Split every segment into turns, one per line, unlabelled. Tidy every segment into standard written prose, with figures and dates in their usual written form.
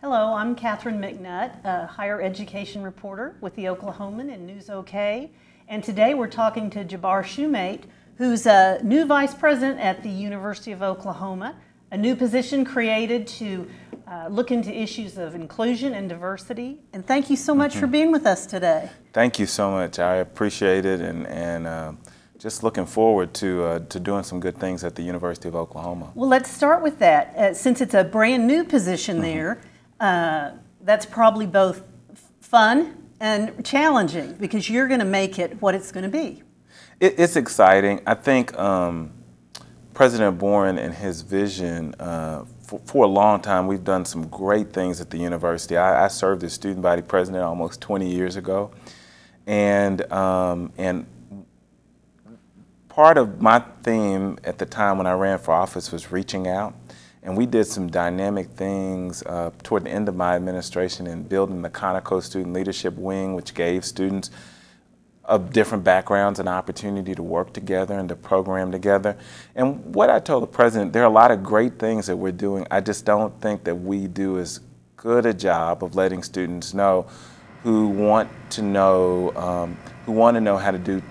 Hello, I'm Catherine McNutt, a higher education reporter with the Oklahoman and News OK. And today we're talking to Jabar Shumate, who's a new vice president at the University of Oklahoma, a new position created to look into issues of inclusion and diversity. And thank you so much for being with us today.
Thank you so much. I appreciate it, and just looking forward to doing some good things at the University of Oklahoma.
Well, let's start with that. Since it's a brand new position there, that's probably both fun and challenging because you're going to make it what it's going to be.
It's exciting. I think President Boren and his vision, for a long time, we've done some great things at the university. I served as student body president almost 20 years ago, and part of my theme at the time when I ran for office was reaching out. And we did some dynamic things toward the end of my administration in building the Conoco Student Leadership Wing, which gave students of different backgrounds an opportunity to work together and to program together. And what I told the president, there are a lot of great things that we're doing. I just don't think that we do as good a job of letting students know who want to know how to do,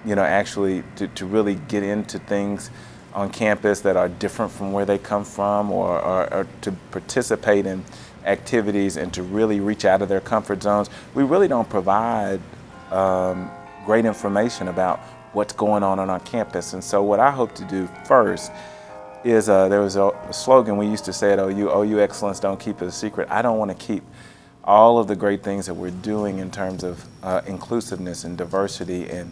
actually to really get into things on campus that are different from where they come from, or to participate in activities and to really reach out of their comfort zones. We really don't provide great information about what's going on our campus. And so what I hope to do first is, there was a slogan we used to say at OU excellence, don't keep it a secret. I don't want to keep all of the great things that we're doing in terms of inclusiveness and diversity and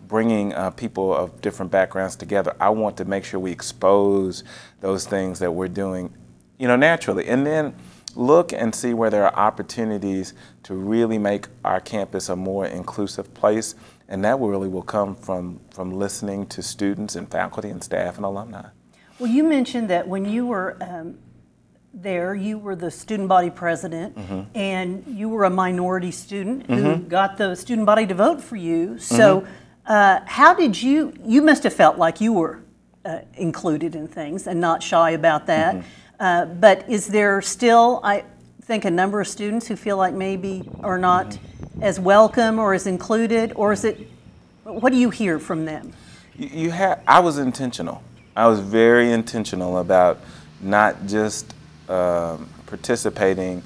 bringing people of different backgrounds together. I want to make sure we expose those things that we're doing, naturally, and then look and see where there are opportunities to really make our campus a more inclusive place, and that really will come from listening to students and faculty and staff and alumni.
Well, you mentioned that when you were there, you were the student body president, and you were a minority student who got the student body to vote for you. So how did you must have felt like you were included in things and not shy about that. But is there still, I think, a number of students who feel like maybe are not as welcome or as included, or is it, what do you hear from them?
I was intentional. I was very intentional about not just participating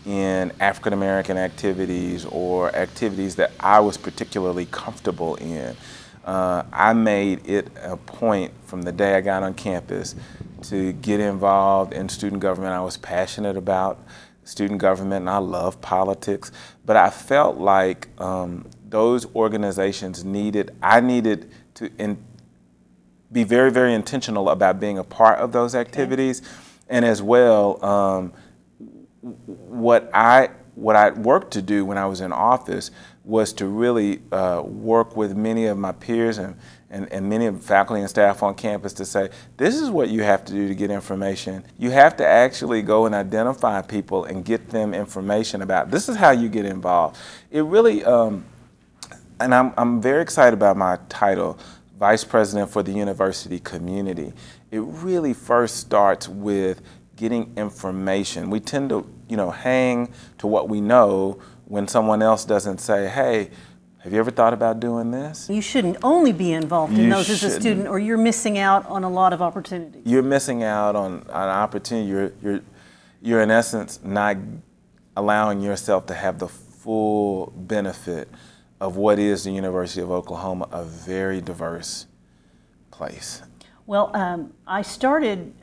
in African American activities or activities that I was particularly comfortable in. I made it a point from the day I got on campus to get involved in student government. I was passionate about student government and I love politics, but I felt like those organizations I needed to be very, very intentional about being a part of those activities. And as well, what I worked to do when I was in office was to really work with many of my peers and many of the faculty and staff on campus to say, this is what you have to do to get information. You have to actually go and identify people and get them information about, this is how you get involved. It really, and I'm very excited about my title, Vice President for the University Community. It really first starts with getting information. We tend to, hang to what we know when someone else doesn't say, hey, have you ever thought about doing this?
You shouldn't only be involved in those as a student, or you're missing out on a lot of opportunities.
You're missing out on an opportunity. You're in essence not allowing yourself to have the full benefit of what is the University of Oklahoma, a very diverse place.
Well, I started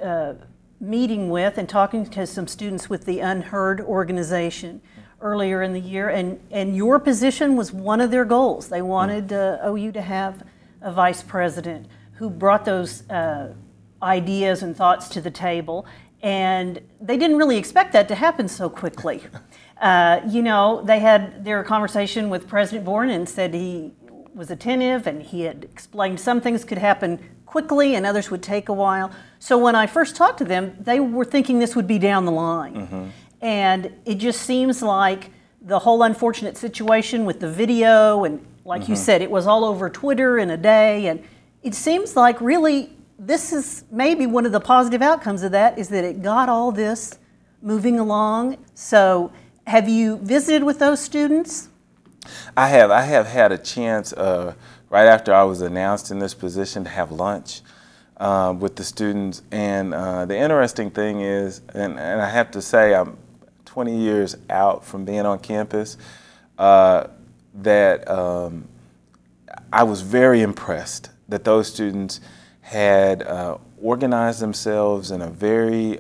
meeting with and talking to some students with the Unheard Organization earlier in the year, and your position was one of their goals. They wanted OU to have a vice president who brought those ideas and thoughts to the table, and they didn't really expect that to happen so quickly. They had their conversation with President Boren and said he was attentive and he had explained some things could happen quickly and others would take a while. So when I first talked to them, they were thinking this would be down the line. And it just seems like the whole unfortunate situation with the video, and like you said, it was all over Twitter in a day, and it seems like really this is maybe one of the positive outcomes of that, is that it got all this moving along. So have you visited with those students?
I have had a chance right after I was announced in this position to have lunch with the students. And the interesting thing is, and I have to say I'm 20 years out from being on campus, that I was very impressed that those students had organized themselves in a very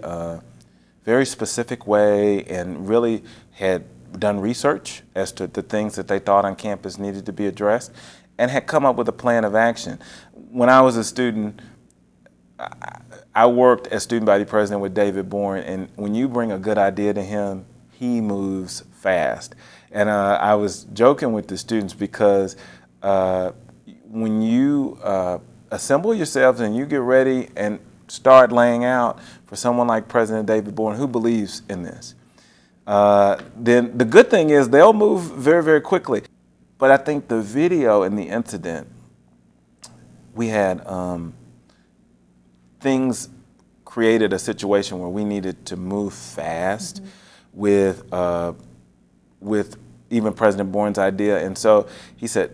specific way and really had done research as to the things that they thought on campus needed to be addressed and had come up with a plan of action. When I was a student, I worked as student body president with David Bourne, and when you bring a good idea to him, he moves fast. And I was joking with the students because when you assemble yourselves and you get ready and start laying out for someone like President David Bourne who believes in this, then the good thing is they'll move very, very quickly. But I think the video and the incident, we had things created a situation where we needed to move fast with even President Bourne's idea. And so he said,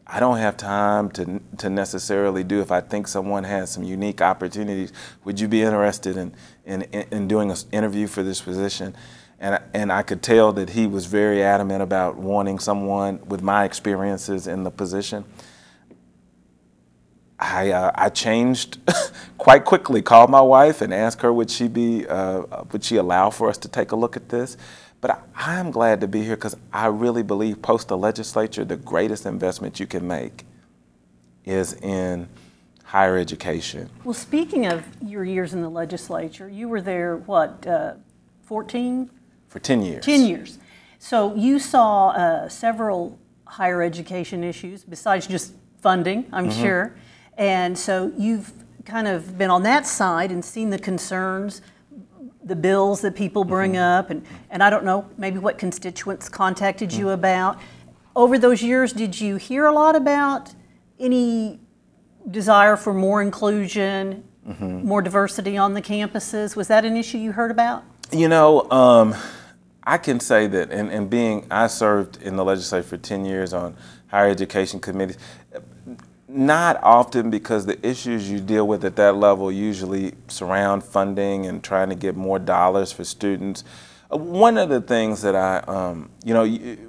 I don't have time to necessarily do, if I think someone has some unique opportunities, would you be interested in doing an interview for this position? And I could tell that he was very adamant about wanting someone with my experiences in the position. I changed quite quickly, called my wife and asked her would she allow for us to take a look at this. But I'm glad to be here because I really believe post the legislature, the greatest investment you can make is in higher education.
Well, speaking of your years in the legislature, you were there, what, 14?
For 10 years.
10 years. So you saw several higher education issues besides just funding, I'm sure. And so you've kind of been on that side and seen the concerns, the bills that people bring up, and I don't know, maybe what constituents contacted you about. Over those years, did you hear a lot about any desire for more inclusion, more diversity on the campuses? Was that an issue you heard about?
You know, I can say that, I served in the legislature for 10 years on higher education committees. Not often, because the issues you deal with at that level usually surround funding and trying to get more dollars for students. One of the things that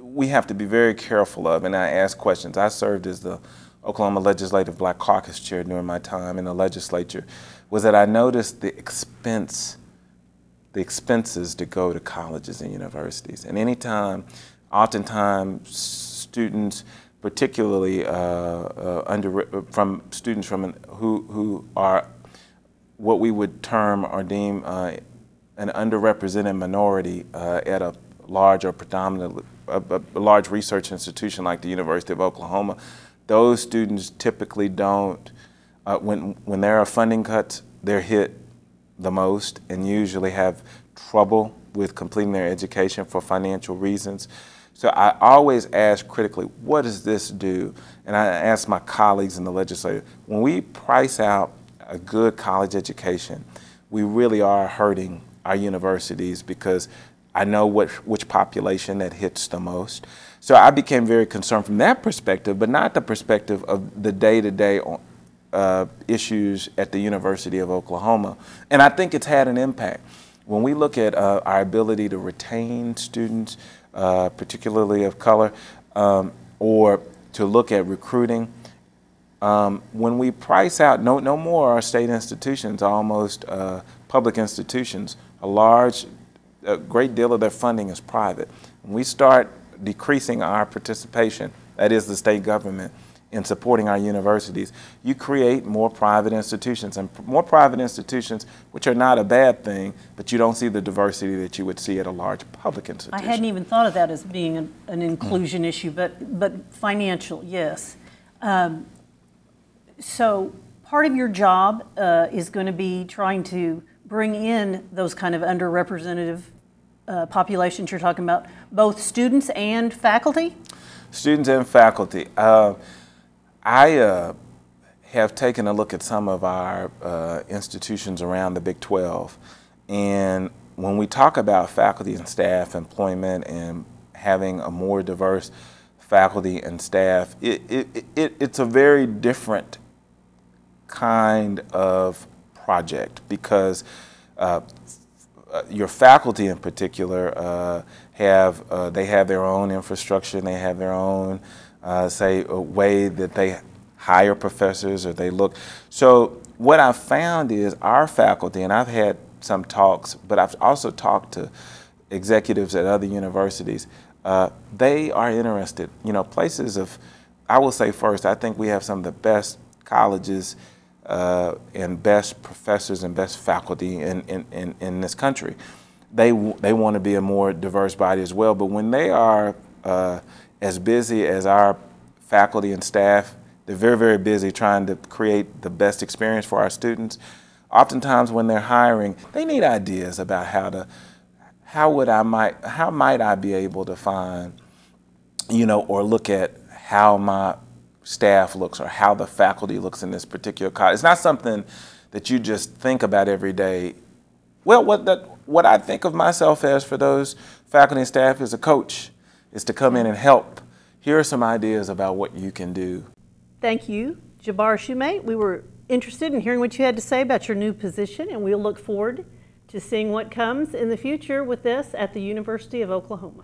we have to be very careful of, and I ask questions. I served as the Oklahoma Legislative Black Caucus Chair during my time in the legislature, was that I noticed the expenses to go to colleges and universities. And oftentimes students, particularly from students who are what we would term or deem an underrepresented minority at a large or predominantly a large research institution like the University of Oklahoma, those students typically don't, when there are funding cuts, they're hit the most and usually have trouble with completing their education for financial reasons. So I always ask critically, what does this do? And I ask my colleagues in the legislature, when we price out a good college education, we really are hurting our universities because I know which population that hits the most. So I became very concerned from that perspective, but not the perspective of the day-to-day issues at the University of Oklahoma. And I think it's had an impact. When we look at our ability to retain students, particularly of color, or to look at recruiting. When we price out, no more are state institutions, almost public institutions. A great deal of their funding is private. When we start decreasing our participation, that is the state government, in supporting our universities, you create more private institutions, and more private institutions, which are not a bad thing, but you don't see the diversity that you would see at a large public institution.
I hadn't even thought of that as being an inclusion issue, but financial, yes. So part of your job is going to be trying to bring in those kind of underrepresented populations you're talking about, both students and faculty?
Students and faculty. I have taken a look at some of our institutions around the Big 12, and when we talk about faculty and staff employment and having a more diverse faculty and staff, it's a very different kind of project, because your faculty in particular they have their own infrastructure, and they have their own say a way that they hire professors or they look. So what I've found is our faculty, and I've had some talks, but I've also talked to executives at other universities, they are interested. You know, places of, I will say first, I think we have some of the best colleges and best professors and best faculty in this country. They want to be a more diverse body as well, but when they are as busy as our faculty and staff, they're very, very busy trying to create the best experience for our students. Oftentimes when they're hiring, they need ideas about how might I be able to find, you know, or look at how my staff looks or how the faculty looks in this particular college. It's not something that you just think about every day. Well, what I think of myself as for those faculty and staff as a coach is to come in and help. Here are some ideas about what you can do.
Thank you, Jabar Shumate. We were interested in hearing what you had to say about your new position, and we'll look forward to seeing what comes in the future with this at the University of Oklahoma.